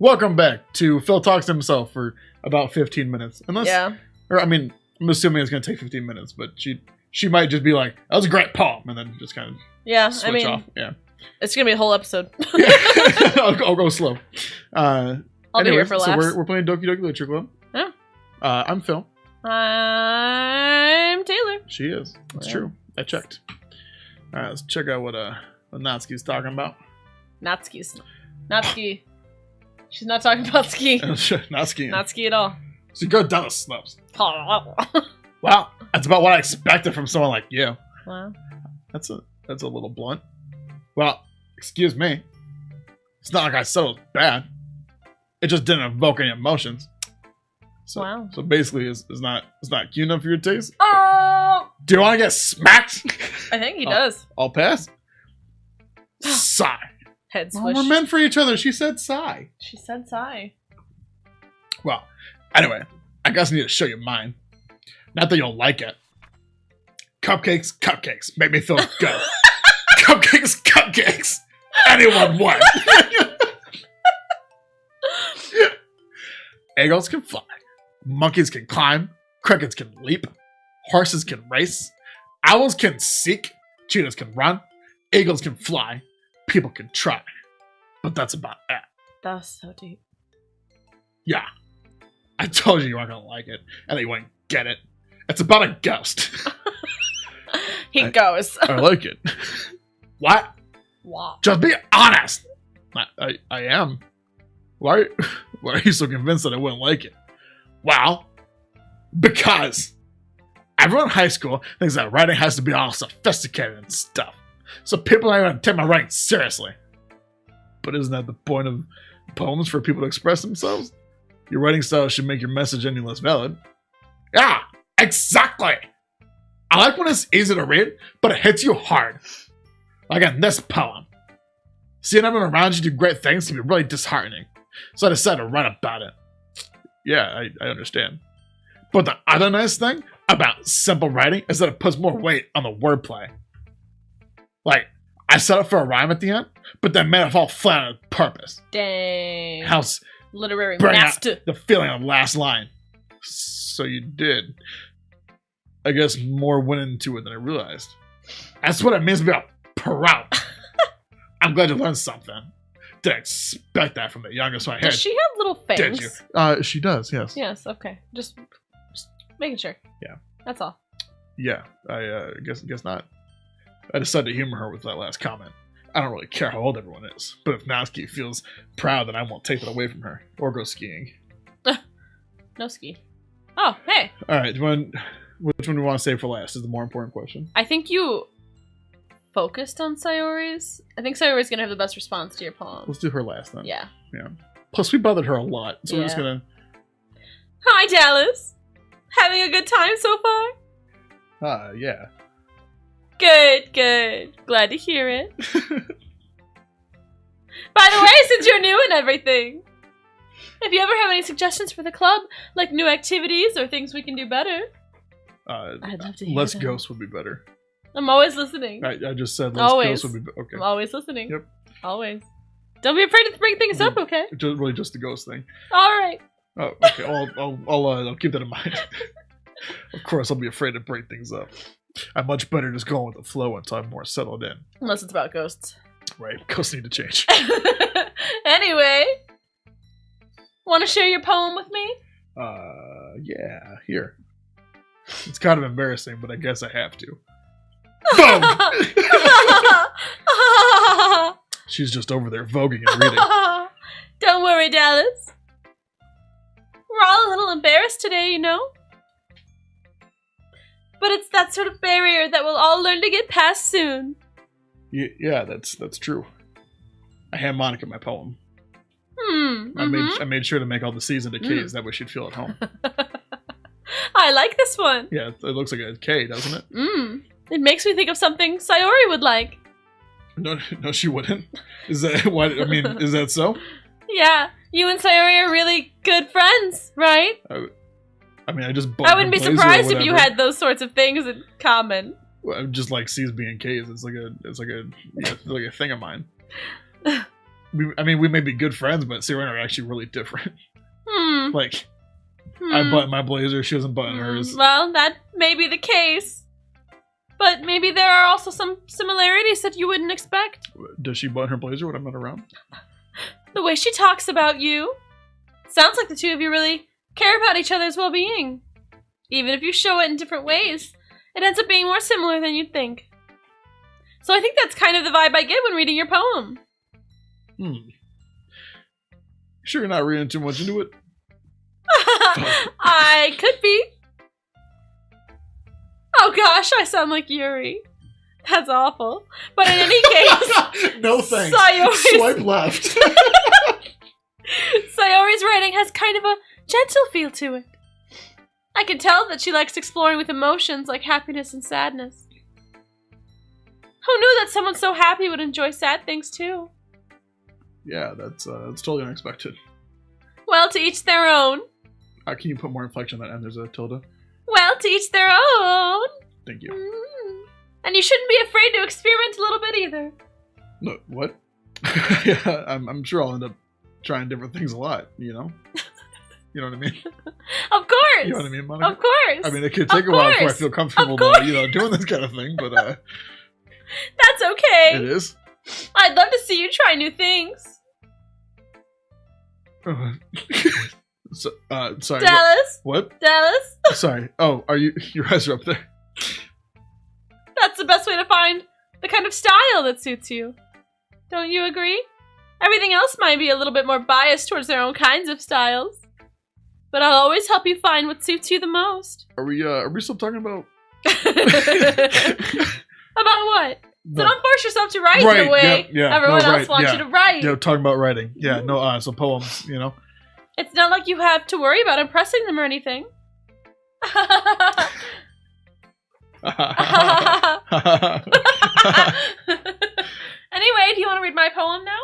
Welcome back to Phil Talks to Himself for about 15 minutes. I'm assuming it's going to take 15 minutes, but she might just be like, that was a great poem, and then just kind of switch off. Yeah. It's going to be a whole episode. Yeah. I'll go slow. I'll be here for laughs. So we're playing Doki Doki Literature Club. Yeah. I'm Phil. I'm Taylor. She is. That's true. I checked. All right, let's check out what Natsuki's talking about. Natsuki. She's not talking about ski. Not skiing. Not ski at all. So you go down the slopes. Well, that's about what I expected from someone like you. Wow. That's a little blunt. Well, excuse me. It's not like I said it was bad. It just didn't evoke any emotions. So, wow. So basically, it's not cute enough for your taste. Oh! Do you want to get smacked? I think he does. I'll pass. Sigh. Head swish. Well, we're meant for each other. She said sigh. She said sigh. Well, anyway, I guess I need to show you mine. Not that you'll like it. Cupcakes. Make me feel good. Cupcakes. Anyone would. Eagles can fly. Monkeys can climb. Crickets can leap. Horses can race. Owls can seek. Cheetahs can run. Eagles can fly. People can try. But that's about it. That's so deep. Yeah. I told you weren't going to like it. And that you wouldn't get it. It's about a ghost. He goes. I like it. What? Wow. Just be honest. I am. Why are you so convinced that I wouldn't like it? Well, because everyone in high school thinks that writing has to be all sophisticated and stuff. So people aren't going to take my writing seriously. But isn't that the point of poems, for people to express themselves? Your writing style should make your message any less valid. Yeah, exactly. I like when it's easy to read, but it hits you hard. Like in this poem. Seeing everyone around you do great things can be really disheartening. So I decided to write about it. Yeah, I understand. But the other nice thing about simple writing is that it puts more weight on the wordplay. Like, I set up for a rhyme at the end, but then made it fall flat on purpose. Dang. How's literary master. The feeling of the last line. So you did. I guess more went into it than I realized. That's what it means to be a proud. I'm glad you learned something. Didn't expect that from the youngest one I had. Does she have little fangs? Did you? She does, yes. Yes, okay. Just making sure. Yeah. That's all. Yeah, I guess not. I decided to humor her with that last comment. I don't really care how old everyone is, but if Natsuki feels proud, then I won't take that away from her. Or go skiing. No ski. Oh, hey. Alright, which one do you want to save for last is the more important question. I think you focused on Sayori's. I think Sayori's going to have the best response to your poem. Let's do her last then. Yeah. Plus, we bothered her a lot, so we're just going to... Hi, Dallas. Having a good time so far? Yeah. Good. Glad to hear it. By the way, since you're new and everything, if you ever have any suggestions for the club, like new activities or things we can do better, I'd love to hear Less them. ghosts would be better. I'm always listening. I just said less ghosts would be better. Okay. I'm always listening. Yep. Always. Don't be afraid to bring things up, okay? Really just the ghost thing. Alright. Oh, okay. I'll keep that in mind. Of course, I'll be afraid to break things up. I'm much better just going with the flow until I'm more settled in. Unless it's about ghosts. Right. Ghosts need to change. Anyway. Want to share your poem with me? Yeah. Here. It's kind of embarrassing, but I guess I have to. Vogue! She's just over there voguing and reading. Don't worry, Dallas. We're all a little embarrassed today, you know? But it's that sort of barrier that we'll all learn to get past soon. Yeah, that's true. I hand Monica my poem. I made sure to make all the C's into K's, that way she'd feel at home. I like this one. Yeah, it looks like a K, doesn't it? It makes me think of something Sayori would like. No, she wouldn't. Is that what? I mean, is that so? Yeah, you and Sayori are really good friends, right? I mean, I wouldn't be surprised if you had those sorts of things in common. Well, just like C's being K's, it's like a thing of mine. we may be good friends, but Sarah and I are actually really different. Like, I button my blazer, she doesn't button hers. Well, that may be the case. But maybe there are also some similarities that you wouldn't expect. Does she button her blazer when I'm not around? The way she talks about you. Sounds like the two of you really care about each other's well-being. Even if you show it in different ways, it ends up being more similar than you'd think. So I think that's kind of the vibe I get when reading your poem. Sure you're not reading too much into it? I could be. Oh gosh, I sound like Yuri. That's awful. But in any case... No thanks. Swipe left. Sayori's writing has kind of a gentle feel to it. I can tell that she likes exploring with emotions like happiness and sadness. Who knew that someone so happy would enjoy sad things too? Yeah, that's totally unexpected. Well, to each their own. Can you put more inflection on that end? There's a tilde. Well, to each their own. Thank you. And you shouldn't be afraid to experiment a little bit either. No, what? Yeah, I'm sure I'll end up trying different things a lot, you know? You know what I mean? Of course! You know what I mean, Monica? Of course! I mean, it could take a while before I feel comfortable, doing this kind of thing, but That's okay! It is? I'd love to see you try new things. Sorry. Dallas? What? Dallas? Sorry. Oh, your eyes are up there. That's the best way to find the kind of style that suits you. Don't you agree? Everything else might be a little bit more biased towards their own kinds of styles. But I'll always help you find what suits you the most. Are we still talking about... About what? No. So don't force yourself to write the way everyone else wants you to write. Yeah, talking about writing. Yeah, no, so poems, you know? It's not like you have to worry about impressing them or anything. Anyway, do you want to read my poem now?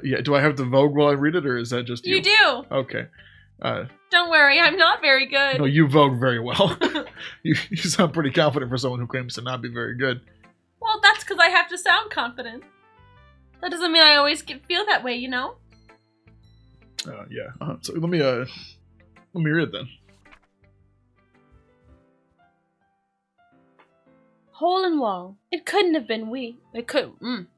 Yeah, do I have to vogue while I read it, or is that just you? You do. Okay. Don't worry, I'm not very good. No, you vogue very well. You sound pretty confident for someone who claims to not be very good. Well, that's because I have to sound confident. That doesn't mean I always feel that way, you know? Yeah. So let me read it then. Hole in wall. It couldn't have been It couldn't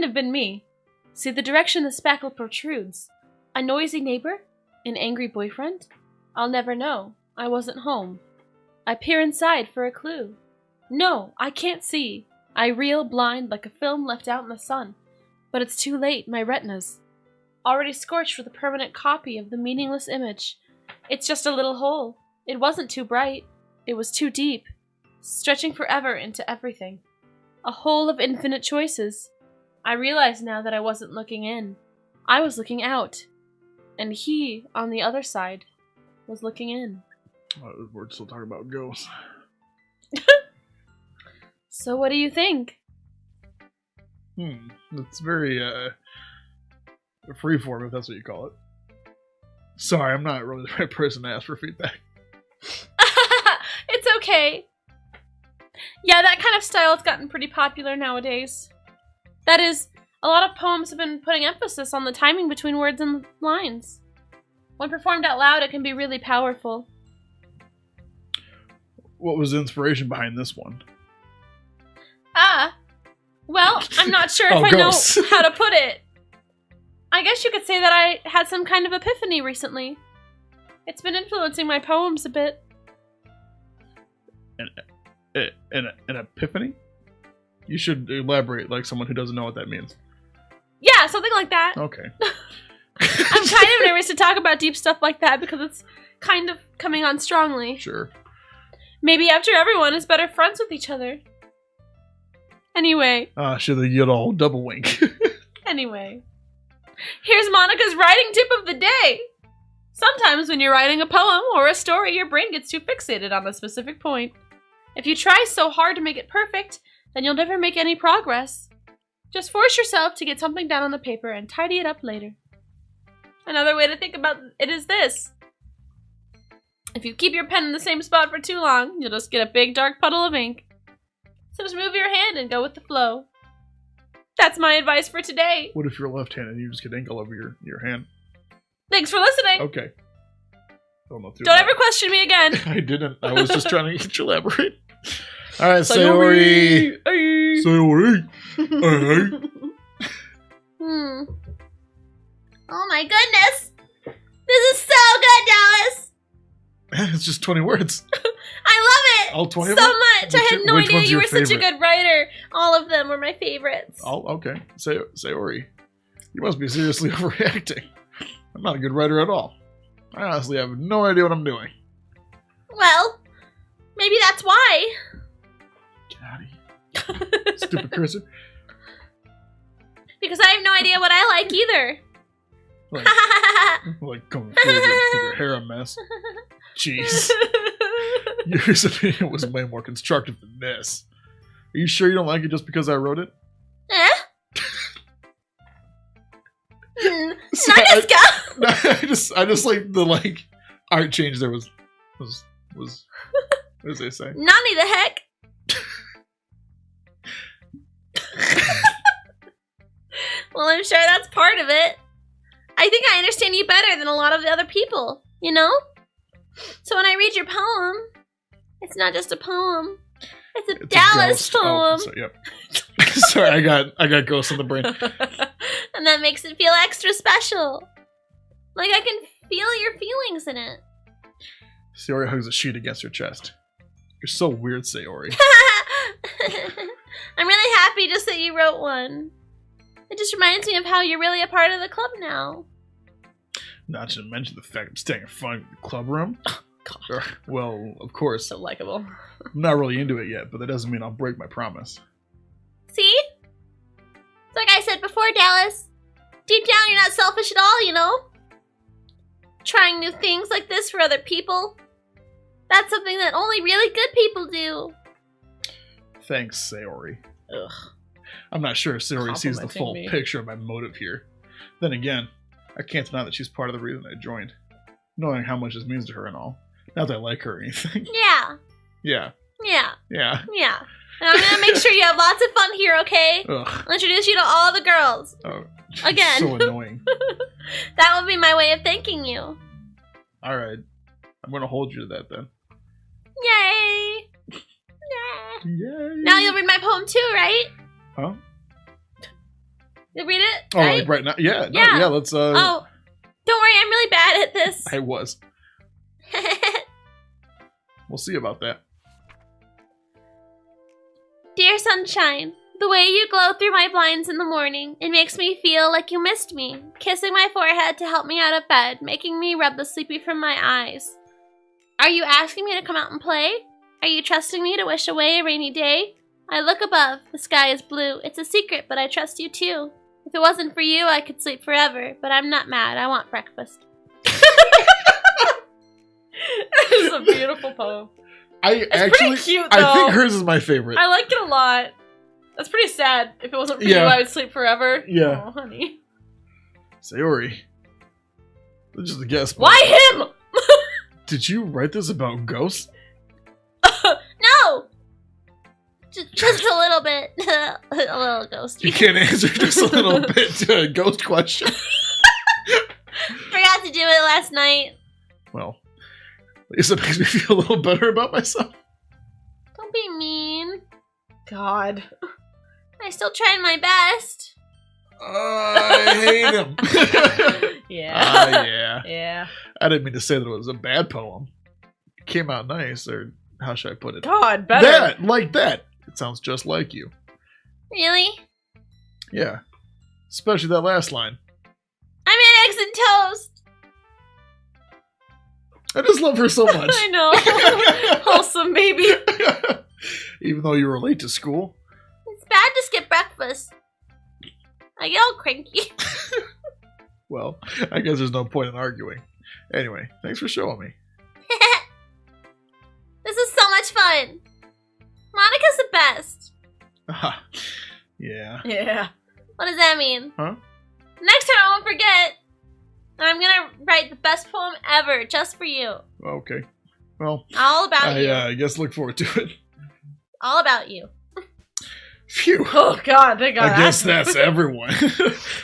have been me. See the direction the spackle protrudes. A noisy neighbor? An angry boyfriend? I'll never know. I wasn't home. I peer inside for a clue. No, I can't see. I reel blind like a film left out in the sun. But it's too late, my retinas. Already scorched with a permanent copy of the meaningless image. It's just a little hole. It wasn't too bright. It was too deep. Stretching forever into everything. A hole of infinite choices. I realize now that I wasn't looking in. I was looking out. And he, on the other side, was looking in. We're still talking about ghosts. So what do you think? It's very, freeform, if that's what you call it. Sorry, I'm not really the right person to ask for feedback. It's okay. Yeah, that kind of style has gotten pretty popular nowadays. That is, a lot of poems have been putting emphasis on the timing between words and lines. When performed out loud, it can be really powerful. What was the inspiration behind this one? Well, I'm not sure if I know how to put it. I guess you could say that I had some kind of epiphany recently. It's been influencing my poems a bit. An epiphany? You should elaborate like someone who doesn't know what that means. Yeah, something like that. Okay. I'm kind of nervous to talk about deep stuff like that because it's kind of coming on strongly. Sure. Maybe after everyone is better friends with each other. Anyway. Should the good old double wink. Anyway. Here's Monica's writing tip of the day. Sometimes when you're writing a poem or a story, your brain gets too fixated on a specific point. If you try so hard to make it perfect, then you'll never make any progress. Just force yourself to get something down on the paper and tidy it up later. Another way to think about it is this. If you keep your pen in the same spot for too long, you'll just get a big dark puddle of ink. So just move your hand and go with the flow. That's my advice for today. What if you're left-handed and you just get ink all over your hand? Thanks for listening. Okay. Don't ever question me again. I didn't. I was just trying to get you to elaborate. All right, Sayori. Sayori. Oh my goodness. This is so good, Dallas. It's just 20 words. I love it. All 20 so of them? much. I had no idea you were such a good writer. All of them were my favorites. Oh, okay. Sayori. You must be seriously overreacting. I'm not a good writer at all. I honestly have no idea what I'm doing. Well, maybe that's why. Get out of here. Stupid cursor. Because I have no idea what I like either. Like going forward with your hair a mess. Jeez. Your opinion was way more constructive than this. Are you sure you don't like it just because I wrote it? So I just like the art change there was what does they say? Nani the heck? Well, I'm sure that's part of it. I think I understand you better than a lot of the other people, you know? So when I read your poem, it's not just a poem. It's a Dallas poem. Oh, yep. Sorry, I got ghosts in the brain. And that makes it feel extra special. Like I can feel your feelings in it. Sayori hugs a sheet against her chest. You're so weird, Sayori. I'm really happy just that you wrote one. It just reminds me of how you're really a part of the club now. Not to mention the fact I'm staying in front of the club room. Oh, God. Well, of course. So likable. I'm not really into it yet, but that doesn't mean I'll break my promise. See? It's like I said before, Dallas. Deep down, you're not selfish at all, you know? Trying new things like this for other people. That's something that only really good people do. Thanks, Sayori. Ugh. I'm not sure if Sayori sees the full picture of my motive here. Then again, I can't deny that she's part of the reason I joined. Knowing how much this means to her and all. Not that I like her or anything. Yeah. Yeah. Yeah. Yeah. Yeah. And I'm gonna make sure you have lots of fun here, okay? Ugh. I'll introduce you to all the girls. Oh, again. So annoying. That would be my way of thanking you. Alright. I'm gonna hold you to that then. Yay! Yay! Now you'll read my poem too, right? Huh? You'll read it? Oh, right? like right now? Yeah. No, Yeah. yeah, let's Oh, don't worry, I'm really bad at this. I was. We'll see about that. Dear sunshine, the way you glow through my blinds in the morning, it makes me feel like you missed me, kissing my forehead to help me out of bed, making me rub the sleepy from my eyes. Are you asking me to come out and play? Are you trusting me to wish away a rainy day? I look above, the sky is blue. It's a secret, but I trust you too. If it wasn't for you, I could sleep forever, but I'm not mad. I want breakfast. This is a beautiful poem. It's pretty cute, though. I think hers is my favorite. I like it a lot. That's pretty sad. If it wasn't for you, I would sleep forever. Yeah. Oh, honey. Sayori. Just a guess. Why him? Did you write this about ghosts? No! Just a little bit. A little ghosty. You can't answer just a little bit to a ghost question. Forgot to do it last night. Well, at least it makes me feel a little better about myself. Don't be mean. God. I still tried my best. I hate him. Yeah. Yeah. Yeah. I didn't mean to say that it was a bad poem. It came out nice, or how should I put it? God, better. That, like that. It sounds just like you. Really? Yeah. Especially that last line. I made eggs and toast. I just love her so much. I know. Wholesome baby. Even though you were late to school. It's bad to skip breakfast. I get all cranky. Well, I guess there's no point in arguing. Anyway, thanks for showing me. This is so much fun. Monica's the best. Yeah. Yeah. What does that mean? Huh? Next time I won't forget. I'm gonna write the best poem ever just for you. Okay. Well, all about you. I guess look forward to it. All about you. Phew. Oh, God. Thank God. I guess that's everyone.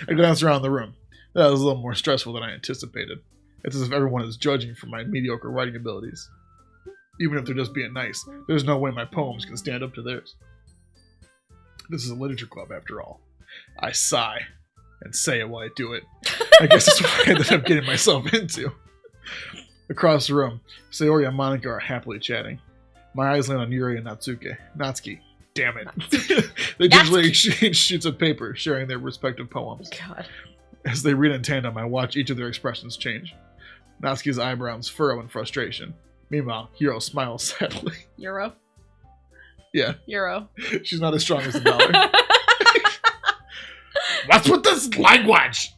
I glance around the room. That was a little more stressful than I anticipated. It's as if everyone is judging for my mediocre writing abilities. Even if they're just being nice, there's no way my poems can stand up to theirs. This is a literature club, after all. I sigh and say it while I do it. I guess that's what I ended up getting myself into. Across the room, Sayori and Monica are happily chatting. My eyes land on Yuri and Natsuki. Damn it. They gingerly exchange sheets of paper, sharing their respective poems. God. As they read in tandem, I watch each of their expressions change. Natsuki's eyebrows furrow in frustration. Meanwhile, Hiro smiles sadly. Euro? Yeah. Euro. She's not as strong as the dollar. What's with this language?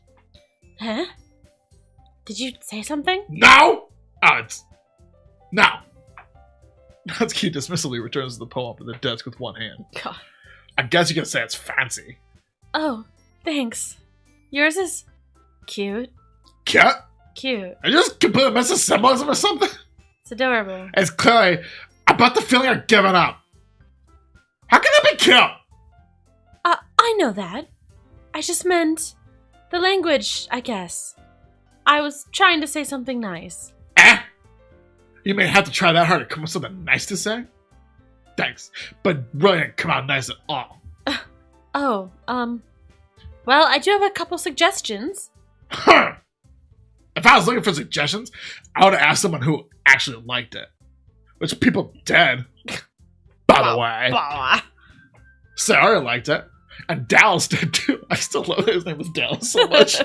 Huh? Did you say something? No! Oh, it's... No. Natsuki dismissively returns the poem to the desk with one hand. God. I guess you can say it's fancy. Oh, thanks. Yours is cute. Cute? Cute. I just completely miss the symbolism or something? It's adorable. It's clearly about the feeling of giving up. How can that be cute? I know that. I just meant the language, I guess. I was trying to say something nice. You may have to try that hard to come up with something nice to say? Thanks, but really didn't come out nice at all. Well, I do have a couple suggestions. Huh. If I was looking for suggestions, I would have asked someone who actually liked it. Which people did. By the way. Sarah liked it. And Dallas did too. I still love that his name was Dallas so much.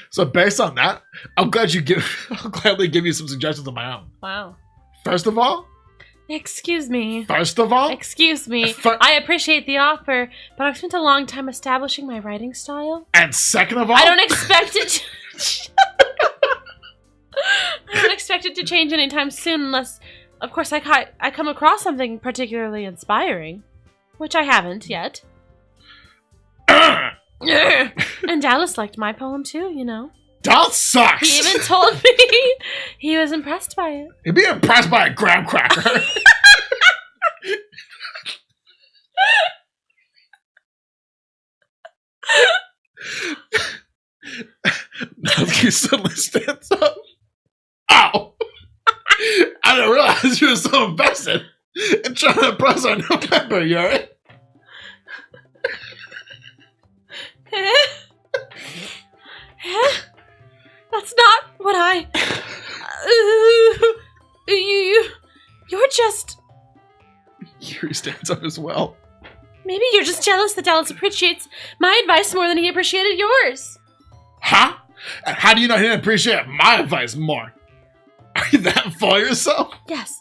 So based on that, I'll gladly give you some suggestions of my own. Wow. First of all. Excuse me. Excuse me. I appreciate the offer, but I've spent a long time establishing my writing style. And second of all, I don't expect it to I don't expect it to change anytime soon unless, of course, I come across something particularly inspiring. Which I haven't yet. And Dallas liked my poem too, you know. Dallas sucks! He even told me he was impressed by it. He'd be impressed by a graham cracker. Natsuki suddenly stands up. Ow! I didn't realize you were so invested in trying to impress our new member, Yuri. That's not what I... You're just... Yuri stands up as well. Maybe you're just jealous that Dallas appreciates my advice more than he appreciated yours. Huh? And how do you know he didn't appreciate my advice more? Are you that full of yourself? Yes.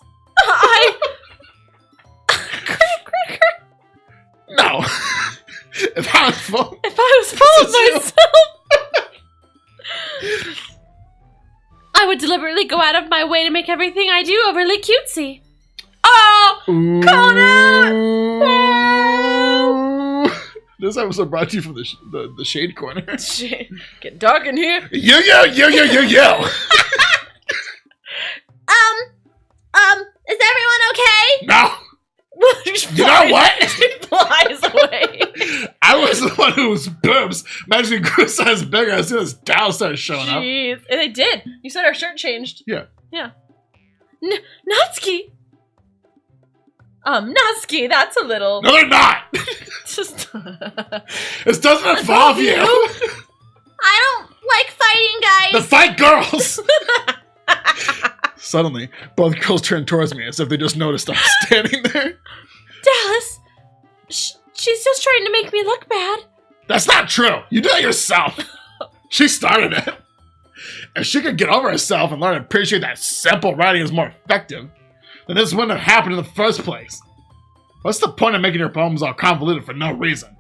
No. If I was full of myself, I would deliberately go out of my way to make everything I do overly cutesy. Oh, Connor! This episode brought to you from the Shade Corner. Get dark in here. Yo. Is everyone okay? No. You know what? She flies away. I was the one whose boobs magically grew size bigger as soon as Dallas started showing up. Jeez. And they did. You said our shirt changed. Yeah. Natsuki! Natsuki, that's a little... No, they're not! Just... This doesn't involve you! I don't like fighting guys! The fight girls! Suddenly, both girls turn towards me as if they just noticed I was standing there. Dallas! She's just trying to make me look bad. That's not true! You did it yourself! She started it. If she could get over herself and learn to appreciate that simple writing is more effective, then this wouldn't have happened in the first place. What's the point of making your poems all convoluted for no reason?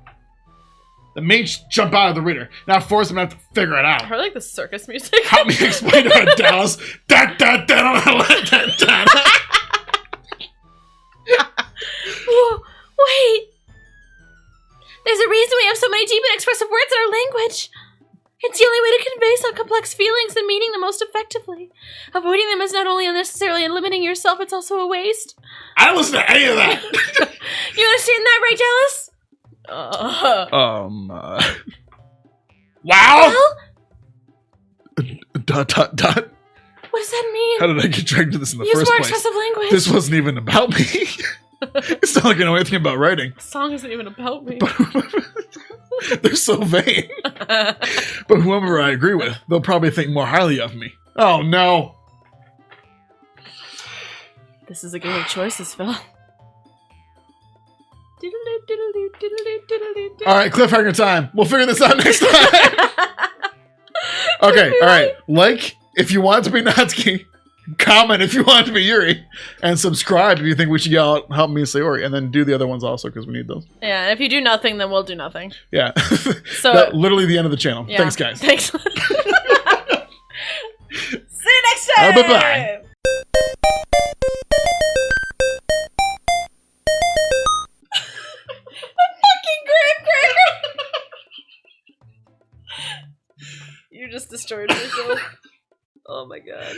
The mates jump out of the reader, now force them to have to figure it out. I like the circus music. Help me explain to her, Dallas. Wait! There's a reason we have so many deep and expressive words in our language. It's the only way to convey some complex feelings and meaning the most effectively. Avoiding them is not only unnecessarily and limiting yourself, it's also a waste. I don't listen to any of that. understand that, right, Dallas? Wow! Well? Dot, dot, dot. What does that mean? How did I get dragged into this in the Use first more place? expressive language. This wasn't even about me. It's not like I know anything about writing. The song isn't even about me. They're so vain. But whoever I agree with, they'll probably think more highly of me. Oh, no. This is a game of choices, Phil. Alright, cliffhanger time. We'll figure this out next time. Okay, alright. Like if you want it to be Natsuki. Comment if you want it to be Yuri. And subscribe if you think we should yell out, help me say Ori. And then do the other ones also because we need those. Yeah, and if you do nothing, then we'll do nothing. Yeah. So literally the end of the channel. Yeah. Thanks, guys. Thanks. See you next time. Bye-bye. Fucking graham cracker. You just destroyed yourself. Oh my god.